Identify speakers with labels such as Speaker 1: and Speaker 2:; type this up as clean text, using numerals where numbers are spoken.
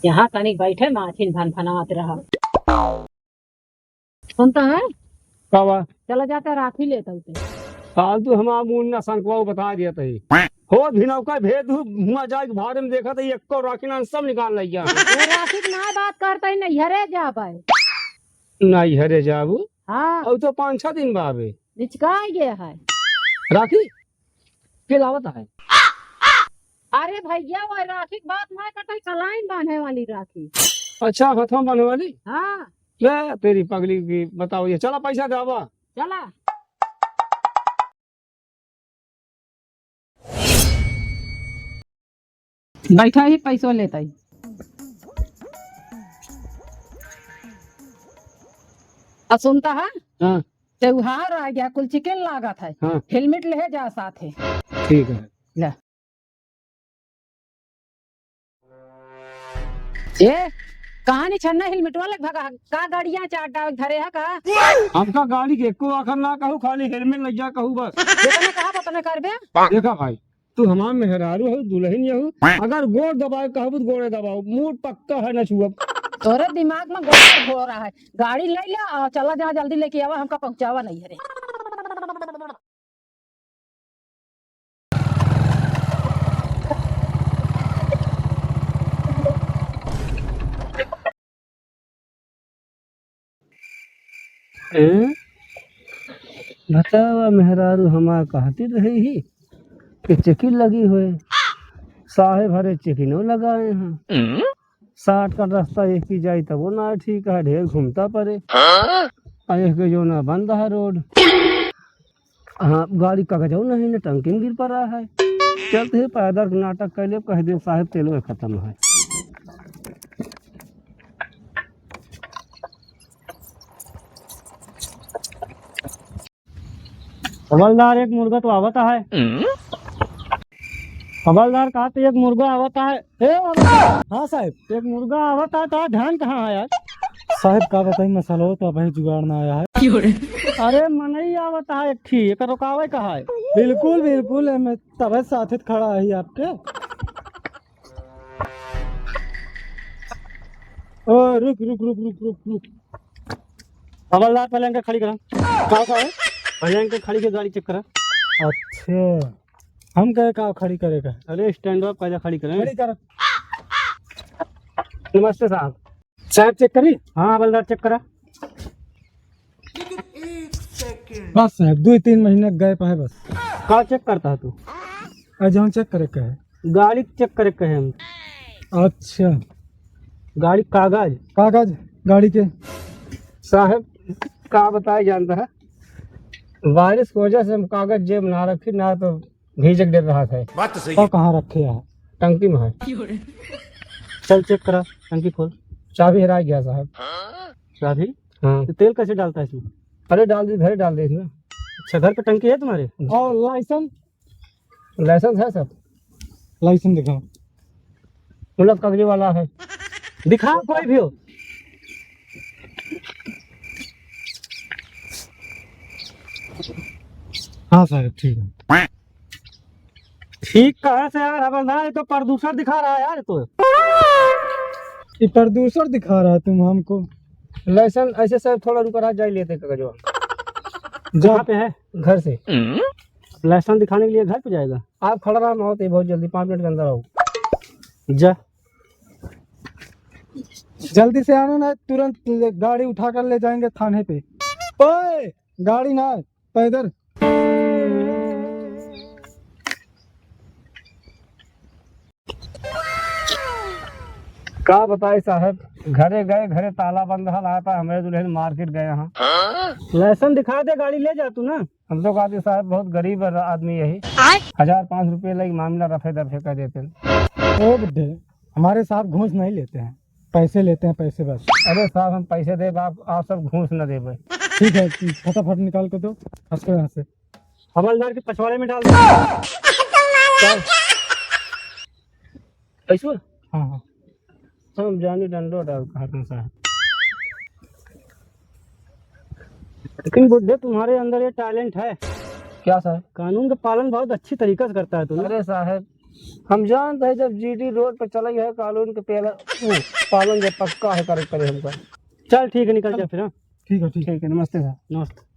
Speaker 1: यहाँ तनिक बैठे माथिन फनफनात रहा। सुनता है
Speaker 2: कावा
Speaker 1: चला जाता राखी लेता उसे।
Speaker 2: फालतू हम मुन्ना संकवा बता दिया तही हो भिनव का भेद हुआ जाए भारे में देखा था एक राखी ना सब निकाल लिया
Speaker 1: वो राखी की ना बात करता ही नहीं हरे जा पाए।
Speaker 2: नहीं हरे जाबू
Speaker 1: हाँ
Speaker 2: अब तो 5-6 दिन बाबे
Speaker 1: निचका गया है।
Speaker 2: राखी के लावत है।
Speaker 1: अरे भैया वो राखी की बात ना करता कलाइन बांधे वाली राखी।
Speaker 2: अच्छा हथवा बनने वाली
Speaker 1: हाँ
Speaker 2: ले तेरी पगली की बताओ ये चला पैसा देवा
Speaker 1: चला बैठा ही पैसों लेता ही। अब सुनता है
Speaker 2: हाँ
Speaker 1: त्योहार आ गया कुल चिकन लागत है।
Speaker 2: हाँ
Speaker 1: हेलमेट ले जा साथ है।
Speaker 2: ठीक है
Speaker 1: ले ये कहानी छन्ना हेलमेट वाले भगा का गाड़ियां चाटा घरे है का।
Speaker 2: आपका गाड़ी के एको आखर ना कहूँ खाली हेलमेट लग जा कहूँ बस
Speaker 1: जितना कहा उतना करबे।
Speaker 2: देखा भाई तू हमार मेहरारू हो दुल्हन यहू अगर गोड़ दबाए कहू तो गोड़े दबाओ मूड पक्का है न छुआ
Speaker 1: तोरे दिमाग में गोल हो रहा है। गाड़ी ले ले और चला जा जल्दी लेके आवा हमका पहुंचावा नहीं है रे।
Speaker 2: बतावा मेहरारू हमार कहती रही ही कि चेकिन लगी हुए साहे भरे चेकिनों लगाए हैं 60 का रास्ता एक ही जाए तब वो ना ठीक है ढेर घूमता पड़े एक के जो ना बंद है रोड हाँ गाड़ी कागजाऊ नहीं न टंकी में गिर पड़ा है चलते ही पैदल नाटक कर ले कह दे साहब तेलो खत्म है। हवलदार एक मुर्गा तो आवता है। हवलदार कहा तो एक मुर्गा आवता है। हाँ साहब एक मुर्गा आवता है तो ध्यान कहाँ है यार
Speaker 3: साहब का बताई मसाला हो तो अभी जुगाड़ ना आया है।
Speaker 2: अरे मनई आवता है एक ठीक एक रुकावे कहा है।
Speaker 3: बिल्कुल बिल्कुल मैं तब साथ खड़ा है आपके। ओ रुक रुक रुक रुक रुक रुक
Speaker 2: हवलदार पहले इनका खड़ी करा कहा है पहले इनका खड़ी के गाड़ी चेक करा।
Speaker 3: अच्छा हम कहे का खड़ी करेगा।
Speaker 2: अरे स्टैंड अप पहले खड़ी करें।
Speaker 3: खड़ी कर।
Speaker 2: नमस्ते साहब
Speaker 3: साहब चेक करी।
Speaker 2: हाँ हवलदार चेक करा।
Speaker 3: बस साहब 2-3 महीने गए है बस।
Speaker 2: का चेक करता है तू
Speaker 3: आज हम चेक करे कहे
Speaker 2: गाड़ी चेक करे कहे हम।
Speaker 3: अच्छा
Speaker 2: गाड़ी कागज
Speaker 3: कागज गाड़ी के
Speaker 2: साहब का बताया जानता है बारिश की वजह से हम कागज जेब ना रखी ना तो भीजक दे रहा था।
Speaker 3: बात तो सही है। कहाँ रखे है
Speaker 2: टंकी में है। चल चेक करा टंकी खोल चाबी हरा गया साहब। चाबी हाँ तो तेल कैसे डालता है इसमें। अरे डाल दे घर डाल दे इसमें। अच्छा घर पे टंकी है तुम्हारे
Speaker 3: और लाइसेंस
Speaker 2: लाइसेंस है सब
Speaker 3: लाइसेंस दिखाओ
Speaker 2: मतलब कागजी वाला है दिखा कोई भी हो।
Speaker 3: हाँ साहब ठीक है।
Speaker 2: ठीक कहा से यार हवलदार तो प्रदूषण दिखा रहा है यार तो
Speaker 3: ये प्रदूषण दिखा रहा है तुम हमको।
Speaker 2: लाइसेंस ऐसे सर थोड़ा रुक रहा जाए लेते कागजवा जहाँ पे है घर से लाइसेंस दिखाने के लिए घर पे जाएगा। आप खड़ा रहा मौत है बहुत जल्दी 5 मिनट के अंदर आओ जा
Speaker 3: जल्दी से आना ना तुरंत गाड़ी उठा कर ले जाएंगे थाने पे। ओए गाड़ी ना पैदल।
Speaker 2: का बताए साहब घरे गए घरे ताला बंद रहा था हमारे दुल्हन मार्केट गए यहाँ लाइसेंस दिखा दे गाड़ी ले जा तू ना। हम तो कहते साहब बहुत गरीब आदमी यही 1000-500 रुपये लगी मामला रफे दफे कर देते हैं।
Speaker 3: ओ बुड्ढे हमारे साहब घूस नहीं लेते हैं पैसे लेते हैं पैसे बस।
Speaker 2: अरे साहब हम पैसे दे आप सब घूस न दे।
Speaker 3: ठीक है फटाफट निकाल कर दो हंसो यहाँ से।
Speaker 2: हवलदार के पछवाड़े में डाल दो पैसा।
Speaker 3: हाँ हाँ
Speaker 2: हम जानी डंडो डाल कहा साहब लेकिन बुड्ढे तुम्हारे अंदर ये टैलेंट है। क्या साहब कानून का पालन बहुत अच्छी तरीके से करता है तू। अरे साहब हम जानते हैं जब जीटी रोड पर चला है कानून के पहले पालन जब पक्का है करे हमका। चल ठीक है, निकल जा फिर। हाँ
Speaker 3: ठीक है ठीक है।
Speaker 2: ठीक है, नमस्ते सर।
Speaker 3: नमस्ते।